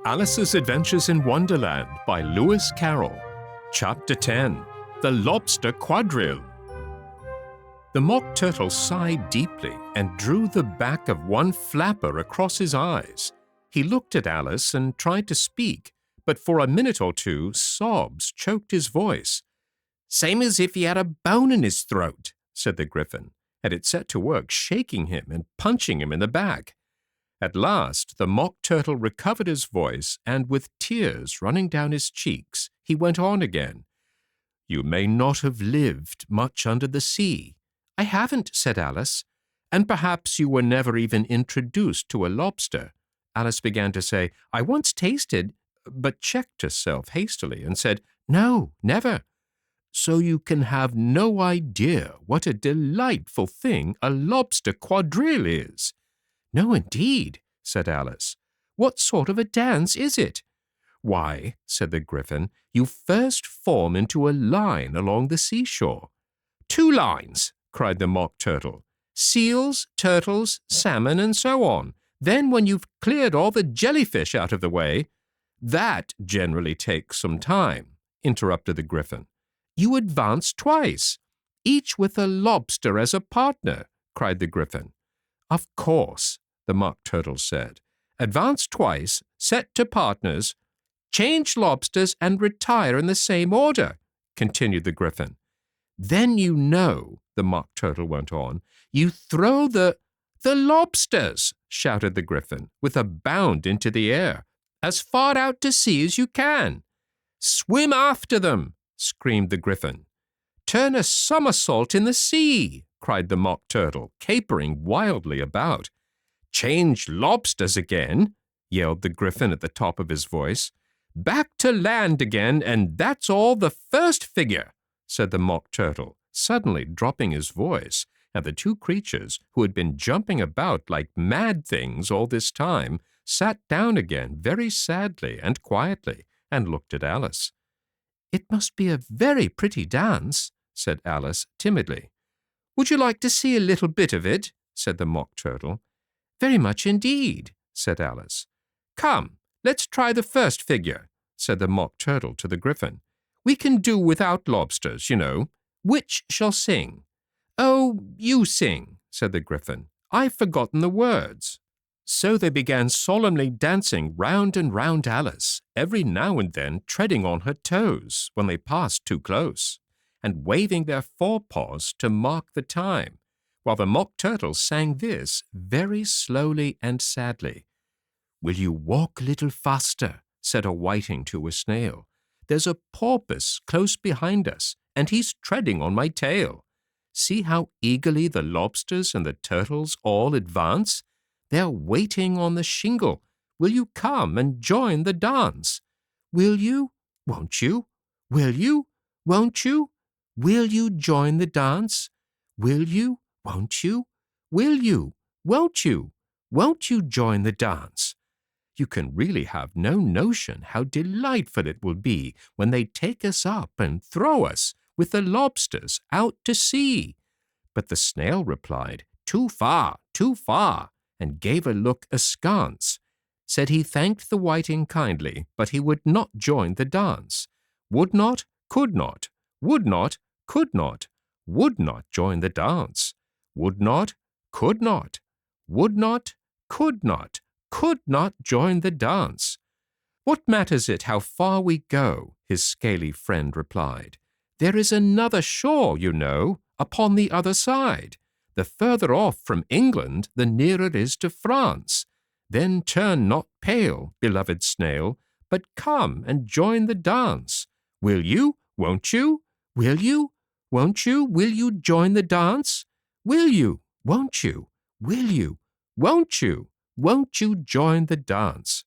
Alice's Adventures in Wonderland by Lewis Carroll. Chapter 10. The Lobster Quadrille. The Mock Turtle sighed deeply and drew the back of one flapper across his eyes. He looked at Alice and tried to speak, but for a minute or two sobs choked his voice. "Same as if he had a bone in his throat," said the Gryphon, and it set to work shaking him and punching him in the back. At last the Mock Turtle recovered his voice, and with tears running down his cheeks, he went on again. "You may not have lived much under the sea." "I haven't," said Alice. "And perhaps you were never even introduced to a lobster." Alice began to say, "I once tasted," but checked herself hastily and said, "No, never." "So you can have no idea what a delightful thing a lobster quadrille is." "No, indeed," said Alice. "What sort of a dance is it?" "Why," said the Gryphon, "you first form into a line along the seashore." "Two lines," cried the Mock Turtle. "Seals, turtles, salmon, and so on. Then when you've cleared all the jellyfish out of the way—" "That generally takes some time," interrupted the Gryphon. "You advance twice, each with a lobster as a partner," cried the Gryphon. "Of course," the Mock Turtle said. "Advance twice, set to partners, change lobsters and retire in the same order," continued the Gryphon. "Then you know," the Mock Turtle went on, "you throw the—" "The lobsters," shouted the Gryphon, with a bound into the air, "as far out to sea as you can." "Swim after them," screamed the Gryphon. "Turn a somersault in the sea," cried the Mock Turtle, capering wildly about. "Change lobsters again," yelled the Gryphon at the top of his voice. "Back to land again, and that's all the first figure," said the Mock Turtle, suddenly dropping his voice, and the two creatures, who had been jumping about like mad things all this time, sat down again very sadly and quietly, and looked at Alice. "It must be a very pretty dance," said Alice timidly. "Would you like to see a little bit of it?" said the Mock Turtle. "Very much indeed," said Alice. "Come, let's try the first figure," said the Mock Turtle to the Gryphon. "We can do without lobsters, you know. Which shall sing?" "Oh, you sing," said the Gryphon. "I've forgotten the words." So they began solemnly dancing round and round Alice, every now and then treading on her toes when they passed too close, and waving their forepaws to mark the time, while the Mock Turtle sang this very slowly and sadly. "Will you walk a little faster?" said a whiting to a snail. "There's a porpoise close behind us, and he's treading on my tail. See how eagerly the lobsters and the turtles all advance? They're waiting on the shingle. Will you come and join the dance? Will you? Won't you? Will you? Won't you? Will you join the dance? Will you? Won't you? Will you? Won't you? Won't you join the dance? You can really have no notion how delightful it will be when they take us up and throw us, with the lobsters, out to sea." But the snail replied, "Too far, too far," and gave a look askance. Said he thanked the whiting kindly, but he would not join the dance. Would not, could not, would not, could not, would not join the dance. Would not, could not, would not, could not join the dance. "What matters it how far we go?" his scaly friend replied. "There is another shore, you know, upon the other side. The further off from England, the nearer it is to France. Then turn not pale, beloved snail, but come and join the dance. Will you? Won't you? Will you? Won't you? Will you join the dance? Will you? Won't you? Will you? Won't you? Won't you join the dance?"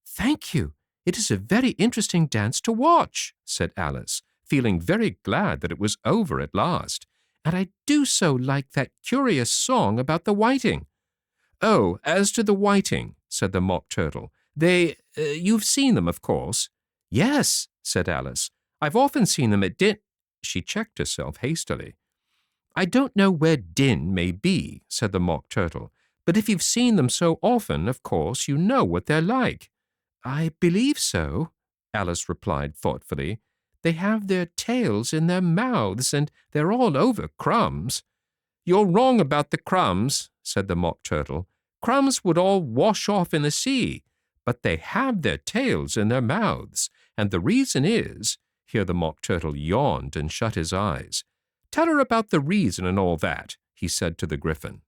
"Thank you. It is a very interesting dance to watch," said Alice, feeling very glad that it was over at last. "And I do so like that curious song about the whiting." "Oh, as to the whiting," said the Mock Turtle, you've seen them, of course." "Yes," said Alice. "I've often seen them at din—" She checked herself hastily. "I don't know where Din may be," said the Mock Turtle, "but if you've seen them so often, of course you know what they're like." I believe so, Alice replied thoughtfully. They have their tails in their mouths, and they're all over crumbs. You're wrong about the crumbs, said the Mock Turtle. Crumbs would all wash off in the sea, but they have their tails in their mouths, and the reason is— Here the Mock Turtle yawned and shut his eyes. Tell her about the reason and all that, he said to the Gryphon.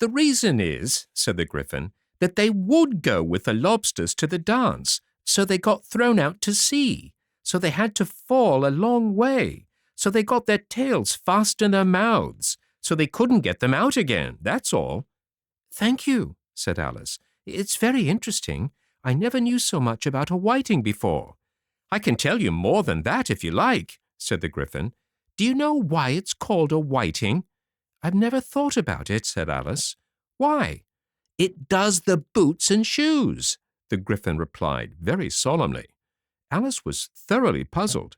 The reason is, said the Gryphon, that they would go with the lobsters to the dance, so they got thrown out to sea. So they had to fall a long way. So they got their tails fast in their mouths. So they couldn't get them out again, that's all. Thank you, said Alice. It's very interesting. I never knew so much about a whiting before. I can tell you more than that if you like, said the Gryphon. Do you know why it's called a whiting? I've never thought about it, said Alice. Why? It does the boots and shoes, the Gryphon replied very solemnly. Alice was thoroughly puzzled.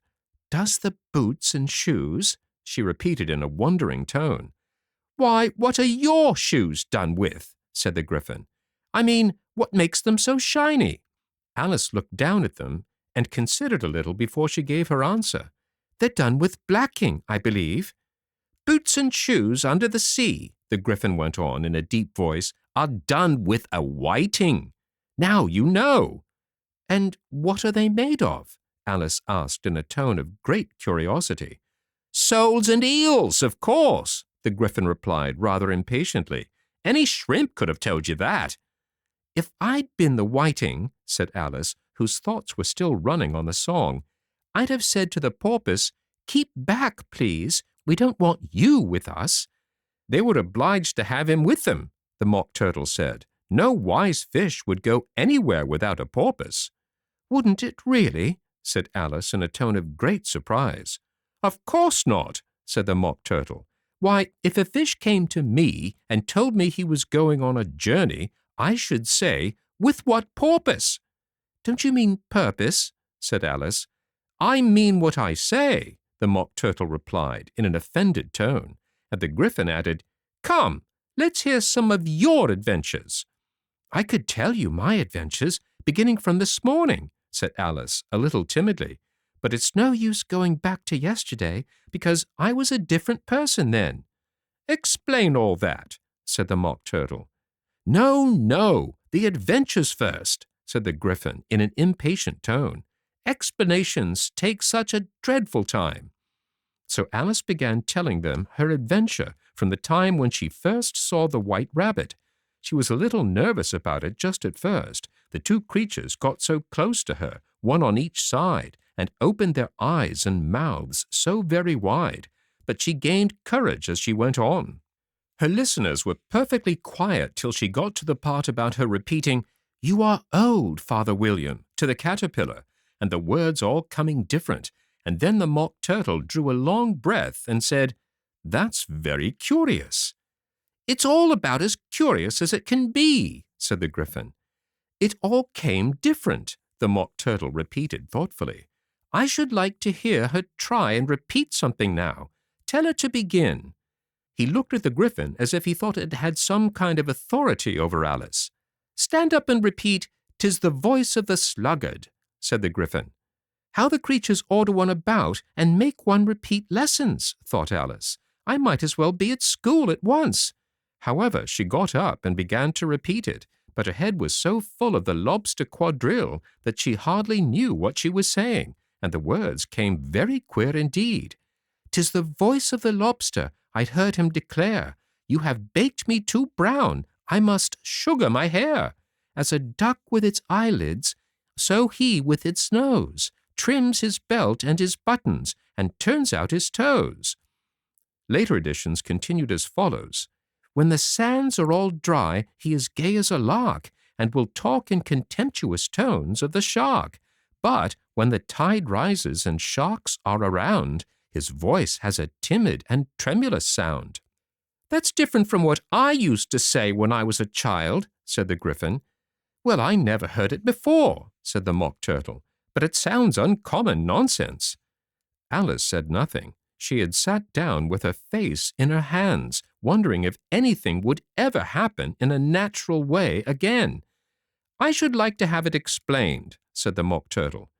Does the boots and shoes? She repeated in a wondering tone. Why, what are your shoes done with? Said the Gryphon. I mean, what makes them so shiny? Alice looked down at them and considered a little before she gave her answer. They're done with blacking, I believe. Boots and shoes under the sea, the Gryphon went on in a deep voice, are done with a whiting. Now you know. And what are they made of? Alice asked in a tone of great curiosity. Soles and eels, of course, the Gryphon replied rather impatiently. Any shrimp could have told you that. If I'd been the whiting, said Alice, whose thoughts were still running on the song, I'd have said to the porpoise, keep back, please. We don't want you with us. They were obliged to have him with them, the Mock Turtle said. No wise fish would go anywhere without a porpoise. Wouldn't it really? Said Alice in a tone of great surprise. Of course not, said the Mock Turtle. Why, if a fish came to me and told me he was going on a journey, I should say, with what porpoise? Don't you mean purpose? Said Alice. I mean what I say, the Mock Turtle replied in an offended tone, and the Gryphon added, Come, let's hear some of your adventures. I could tell you my adventures, beginning from this morning, said Alice a little timidly, but it's no use going back to yesterday because I was a different person then. Explain all that, said the Mock Turtle. No, no, the adventures first, said the Gryphon in an impatient tone. Explanations take such a dreadful time. So Alice began telling them her adventure from the time when she first saw the white rabbit. She was a little nervous about it just at first. The two creatures got so close to her, one on each side, and opened their eyes and mouths so very wide, but she gained courage as she went on. Her listeners were perfectly quiet till she got to the part about her repeating, You are old, Father William, to the caterpillar, and the words all coming different, and then the Mock Turtle drew a long breath and said, That's very curious. It's all about as curious as it can be, said the Gryphon. It all came different, the Mock Turtle repeated thoughtfully. I should like to hear her try and repeat something now. Tell her to begin. He looked at the Gryphon as if he thought it had some kind of authority over Alice. Stand up and repeat, "'Tis the voice of the sluggard," said the Gryphon. How the creatures order one about and make one repeat lessons, thought Alice. I might as well be at school at once. However, she got up and began to repeat it, but her head was so full of the Lobster Quadrille that she hardly knew what she was saying, and the words came very queer indeed. "'Tis the voice of the lobster," I'd heard him declare. "You have baked me too brown, I must sugar my hair. As a duck with its eyelids, so he with its nose trims his belt and his buttons and turns out his toes." Later editions continued as follows. "When the sands are all dry, he is gay as a lark, and will talk in contemptuous tones of the shark. But when the tide rises and sharks are around, his voice has a timid and tremulous sound." "That's different from what I used to say when I was a child," said the Gryphon. "Well, I never heard it before," said the Mock Turtle, "but it sounds uncommon nonsense." Alice said nothing. She had sat down with her face in her hands, wondering if anything would ever happen in a natural way again. "I should like to have it explained," said the Mock Turtle.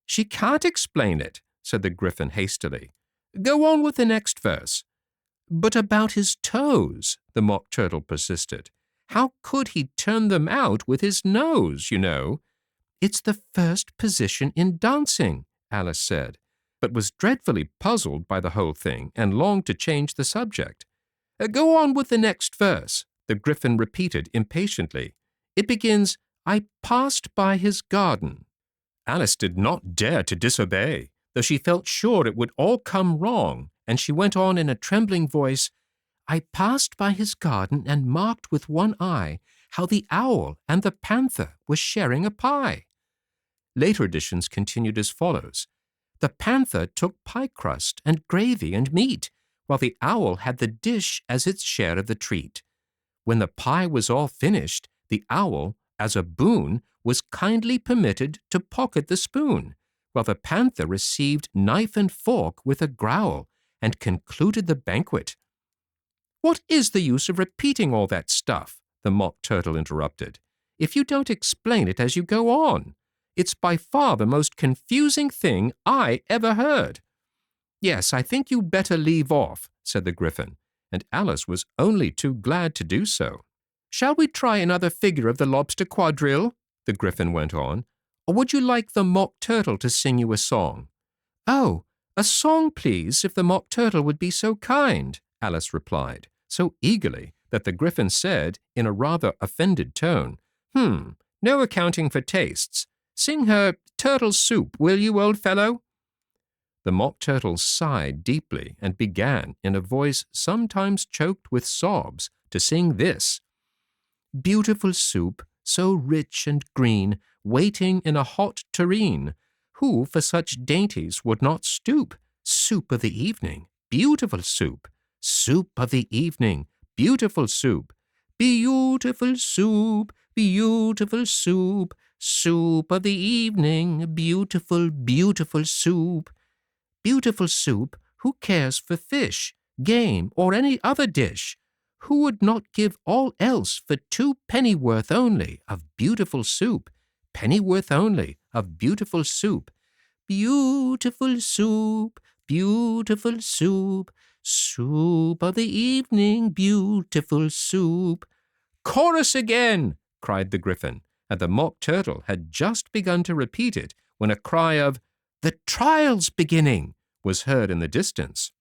"She can't explain it," said the Gryphon hastily. "Go on with the next verse." "But about his toes," the Mock Turtle persisted. "How could he turn them out with his nose, you know?" "It's the first position in dancing," Alice said, but was dreadfully puzzled by the whole thing and longed to change the subject. "Go on with the next verse," the Gryphon repeated impatiently. "It begins, 'I passed by his garden.'" Alice did not dare to disobey, though she felt sure it would all come wrong, and she went on in a trembling voice, "I passed by his garden and marked with one eye how the owl and the panther were sharing a pie." Later editions continued as follows. "The panther took pie crust and gravy and meat, while the owl had the dish as its share of the treat. When the pie was all finished, the owl, as a boon, was kindly permitted to pocket the spoon, while the panther received knife and fork with a growl, and concluded the banquet." "What is the use of repeating all that stuff?" the Mock Turtle interrupted, "if you don't explain it as you go on. It's by far the most confusing thing I ever heard." "Yes, I think you'd better leave off," said the Gryphon, and Alice was only too glad to do so. "Shall we try another figure of the Lobster Quadrille?" the Gryphon went on. "Or would you like the Mock Turtle to sing you a song?" "Oh, a song, please, if the Mock Turtle would be so kind," Alice replied, so eagerly that the Gryphon said, in a rather offended tone, "No accounting for tastes. Sing her Turtle Soup, will you, old fellow?" The Mock Turtle sighed deeply and began, in a voice sometimes choked with sobs, to sing this: "Beautiful soup, so rich and green, waiting in a hot tureen. Who for such dainties would not stoop? Soup of the evening, beautiful soup. Soup of the evening, beautiful soup. Beautiful soup, beautiful soup. Soup of the evening, beautiful, beautiful soup." Beautiful soup, who cares for fish, game, or any other dish? Who would not give all else for 2 pennyworth only of beautiful soup? Pennyworth only of beautiful soup. Beautiful soup, beautiful soup. Soup of the evening, beautiful soup. "Chorus again!" cried the Gryphon, and the Mock Turtle had just begun to repeat it when a cry of, "The trial's beginning!" was heard in the distance.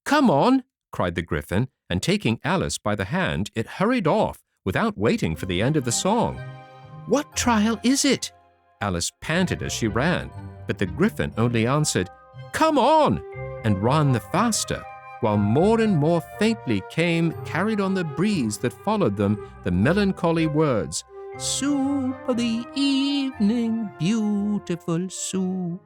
"Come on!" cried the Gryphon, and taking Alice by the hand, it hurried off without waiting for the end of the song. "What trial is it?" Alice panted as she ran, but the Gryphon only answered, "Come on!" and ran the faster, while more and more faintly came, carried on the breeze that followed them, the melancholy words, "Soup of the evening, beautiful soup."